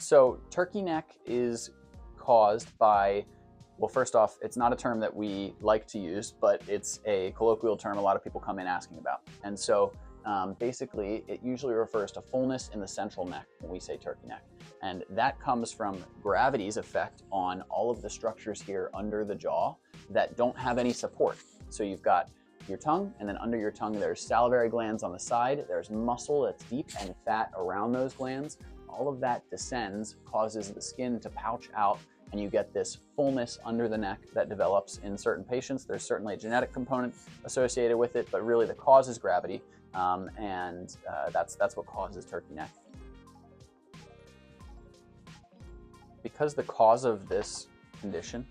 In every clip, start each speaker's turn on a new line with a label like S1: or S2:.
S1: So turkey neck is caused by, well, first off, it's not a term that we like to use, but it's a colloquial term a lot of people come in asking about. And so basically, it usually refers to fullness in the central neck when we say turkey neck. And that comes from gravity's effect on all of the structures here under the jaw that don't have any support. So you've got your tongue, and then under your tongue, there's salivary glands on the side, there's muscle that's deep and fat around those glands. All of that descends, causes the skin to pouch out, and you get this fullness under the neck that develops in certain patients. There's certainly a genetic component associated with it, but really the cause is gravity, and that's what causes turkey neck. Because the cause of this condition,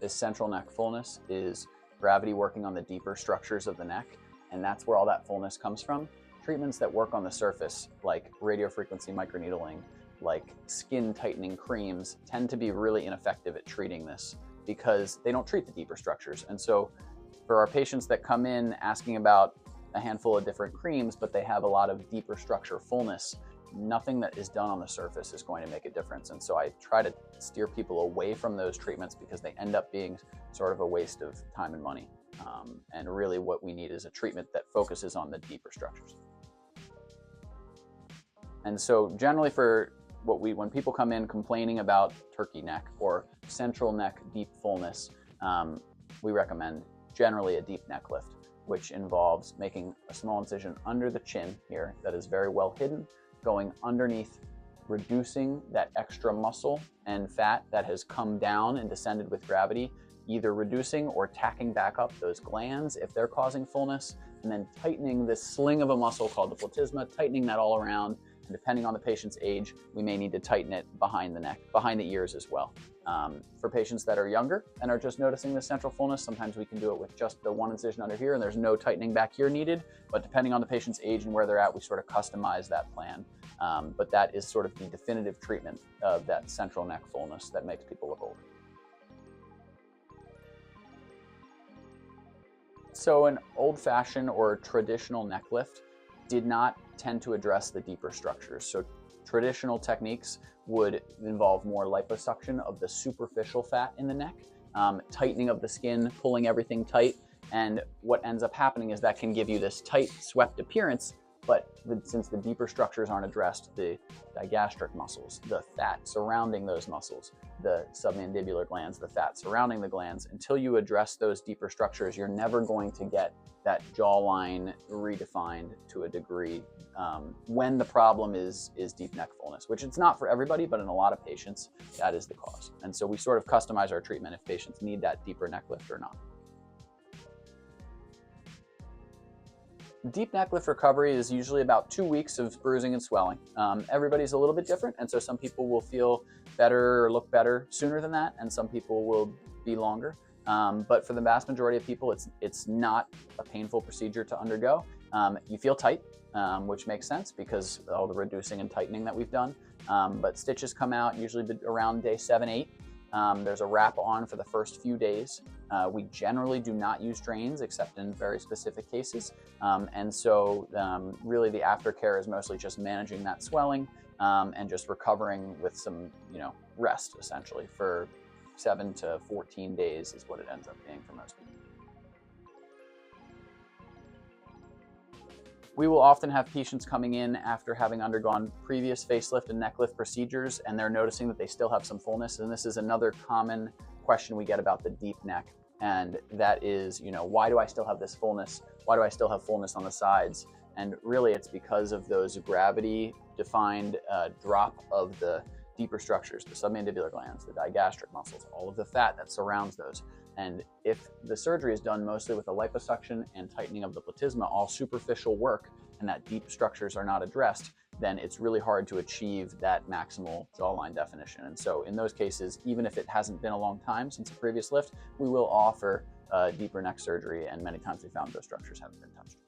S1: this central neck fullness, is gravity working on the deeper structures of the neck, and that's where all that fullness comes from. Treatments that work on the surface, like radiofrequency microneedling, like skin tightening creams, tend to be really ineffective at treating this because they don't treat the deeper structures. And so for our patients that come in asking about a handful of different creams, but they have a lot of deeper structure fullness, nothing that is done on the surface is going to make a difference. And so I try to steer people away from those treatments because they end up being sort of a waste of time and money. And really what we need is a treatment that focuses on the deeper structures. And so generally for when people come in complaining about turkey neck or central neck deep fullness, we recommend generally a deep neck lift, which involves making a small incision under the chin here that is very well hidden, going underneath, reducing that extra muscle and fat that has come down and descended with gravity, either reducing or tacking back up those glands if they're causing fullness, and then tightening this sling of a muscle called the platysma, tightening that all around. And depending on the patient's age, we may need to tighten it behind the neck, behind the ears as well. For patients that are younger and are just noticing the central fullness, sometimes we can do it with just the one incision under here and there's no tightening back here needed. But depending on the patient's age and where they're at, we sort of customize that plan. But that is sort of the definitive treatment of that central neck fullness that makes people look older. So an old-fashioned or traditional neck lift did not tend to address the deeper structures. So traditional techniques would involve more liposuction of the superficial fat in the neck, tightening of the skin, pulling everything tight. And what ends up happening is that can give you this tight, swept appearance, but since the deeper structures aren't addressed, the digastric muscles, the fat surrounding those muscles, the submandibular glands, the fat surrounding the glands, until you address those deeper structures, you're never going to get that jawline redefined to a degree when the problem is deep neck fullness, which it's not for everybody, but in a lot of patients, that is the cause. And so we sort of customize our treatment if patients need that deeper neck lift or not. Deep neck lift recovery is usually about 2 weeks of bruising and swelling. Everybody's a little bit different, and so some people will feel better or look better sooner than that, and some people will be longer. But for the vast majority of people, it's not a painful procedure to undergo. You feel tight, which makes sense because of all the reducing and tightening that we've done. But stitches come out usually around day 7, 8. There's a wrap on for the first few days. We generally do not use drains except in very specific cases. And so really the aftercare is mostly just managing that swelling and just recovering with some rest essentially for 7 to 14 days is what it ends up being for most people. We will often have patients coming in after having undergone previous facelift and neck lift procedures, and they're noticing that they still have some fullness. And this is another common question we get about the deep neck. And that is, why do I still have this fullness? Why do I still have fullness on the sides? And really it's because of those gravity-defined drop of the deeper structures, the submandibular glands, the digastric muscles, all of the fat that surrounds those. And if the surgery is done mostly with a liposuction and tightening of the platysma, all superficial work, and that deep structures are not addressed, then it's really hard to achieve that maximal jawline definition. And so in those cases, even if it hasn't been a long time since a previous lift, we will offer deeper neck surgery, and many times we found those structures haven't been touched.